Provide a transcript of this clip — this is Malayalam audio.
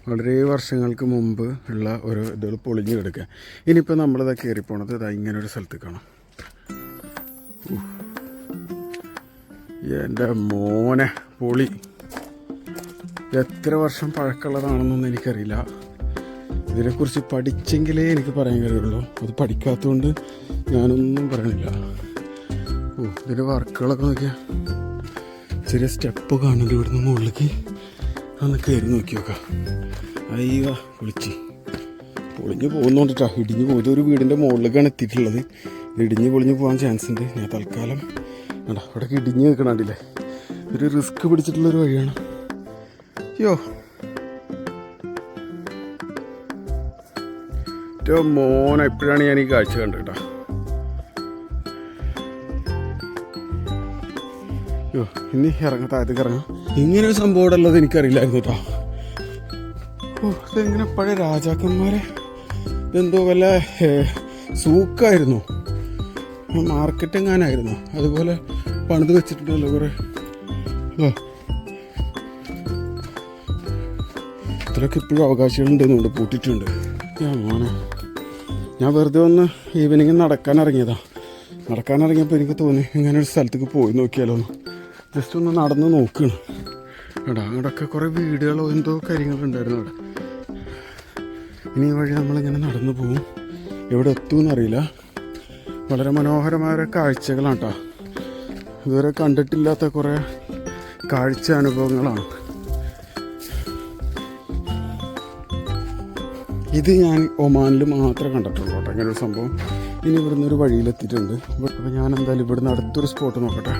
വളരെ വർഷങ്ങൾക്ക് മുമ്പ് ഉള്ള ഒരു ഇതുകൾ പൊളിഞ്ഞ് കിടക്കുക. ഇനിയിപ്പോൾ നമ്മളിതാ കയറിപ്പോണത് ഇതാ ഇങ്ങനൊരു സ്ഥലത്ത് കാണാം. എൻ്റെ മോനെ പൊളി. എത്ര വർഷം പഴക്കമുള്ളതാണെന്നൊന്നും എനിക്കറിയില്ല. ഇതിനെക്കുറിച്ച് പഠിച്ചെങ്കിലേ എനിക്ക് പറയാൻ കഴിയുള്ളൂ. അത് പഠിക്കാത്തതുകൊണ്ട് ഞാനൊന്നും പറയണില്ല. ഇതിൻ്റെ വർക്കുകളൊക്കെ നോക്കിയാൽ ചെറിയ സ്റ്റെപ്പ് കാണുന്നുണ്ട്. ഇവിടുന്ന് മുകളിലേക്ക് ഒന്ന് കയറി നോക്കി നോക്കാം. അയ്യോ പൊളിഞ്ഞ് പോകുന്നുണ്ടിട്ടാ. ഇടിഞ്ഞ് പോകുന്നത് ഒരു വീടിൻ്റെ മുകളിലേക്കാണ് എത്തിയിട്ടുള്ളത്. ഇടിഞ്ഞ് പൊളിഞ്ഞ് പോകാൻ ചാൻസ് ഉണ്ട്. ഞാൻ തൽക്കാലം വേണ്ട അവിടേക്ക് ഇടിഞ്ഞ് നിൽക്കണണ്ടില്ലേ. ഒരു റിസ്ക് പിടിച്ചിട്ടുള്ളൊരു വഴിയാണ്. അയ്യോ ഏറ്റവും മോനെ എപ്പോഴാണ് ഞാൻ ഈ കാഴ്ച കണ്ടത് കേട്ടോ. അയ്യോ ഇനി ഇറങ്ങാം, താഴത്തേക്ക് ഇറങ്ങാം. ഇങ്ങനൊരു സംഭവം ഇവിടെ ഉള്ളത് എനിക്കറിയില്ലായിരുന്നു കേട്ടോ. ഇതെങ്ങനെ പഴയ രാജാക്കന്മാരെ എന്തോ വല്ല സൂക്കായിരുന്നു, മാർക്കറ്റ് എങ്ങാനായിരുന്നു, അതുപോലെ പണിത് വെച്ചിട്ടുണ്ടല്ലോ കുറേ. ഇതിലൊക്കെ ഇപ്പോഴും അവകാശികളുണ്ടെന്നുണ്ട്, പൂട്ടിയിട്ടുണ്ട്. ഞാൻ വെറുതെ ഒന്ന് ഈവനിങ് നടക്കാനിറങ്ങിയപ്പോൾ എനിക്ക് തോന്നി ഇങ്ങനെ ഒരു സ്ഥലത്തേക്ക് പോയി നോക്കിയാലോ ഒന്ന്. ജസ്റ്റ് ഒന്ന് നടന്ന് നോക്കണം. അവിടെയൊക്കെ കുറേ വീടുകളോ എന്തോ കാര്യങ്ങളുണ്ടായിരുന്നു അവിടെ. ഇനി ഈ വഴി നമ്മളിങ്ങനെ നടന്നു പോകും. എവിടെ എത്തുമെന്നറിയില്ല. വളരെ മനോഹരമായ കാഴ്ചകളാണ് കേട്ടോ. ഇതുവരെ കണ്ടിട്ടില്ലാത്ത കുറേ കാഴ്ച അനുഭവങ്ങളാണ്. ഇത് ഞാൻ ഒമാനിൽ മാത്രമേ കണ്ടിട്ടുള്ളൂ കേട്ടോ ഇങ്ങനൊരു സംഭവം. ഇനി ഇവിടുന്ന് ഒരു വഴിയിലെത്തിയിട്ടുണ്ട്. അപ്പോൾ ഞാൻ എന്തായാലും ഇവിടുന്ന് അടുത്തൊരു സ്പോട്ട് നോക്കട്ടെ.